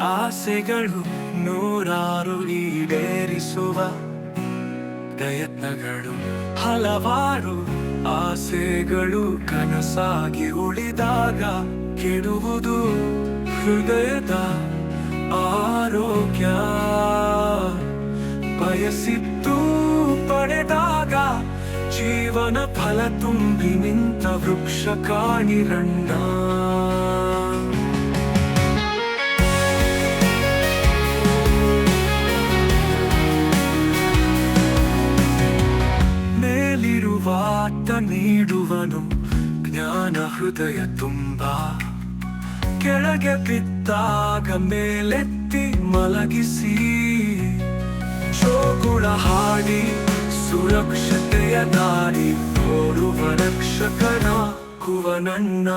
ಆಸೆಗಳು ನೂರಾರು ಈಡೇರಿಸುವ ಪ್ರಯತ್ನಗಳು ಹಲವಾರು. ಆಸೆಗಳು ಕನಸಾಗಿ ಉಳಿದಾಗ ಕೆಡುವುದು ಹೃದಯದ ಆರೋಗ್ಯ. ಬಯಸಿದ್ದು ಪಡೆದಾಗ ಜೀವನ ಫಲ ತುಂಬಿ ನಿಂತ ವೃಕ್ಷ ಕಾಣಿರಣ್ಣ. ಮೇಲಿರುವಾತ ನೀಡುವನು ಜ್ಞಾನ ಹೃದಯ ತುಂಬ. ಕೆಳಗೆ ಬಿದ್ದಾಗ ಮೇಲೆತ್ತಿ ಮಲಗಿಸಿ ಜೋಗುಳ ಹಾಡಿ ಸುರಕ್ಷತೆಯ ದಾರಿ ತೋರುವ ರಕ್ಷಕನ ಕುವನನ್ನ.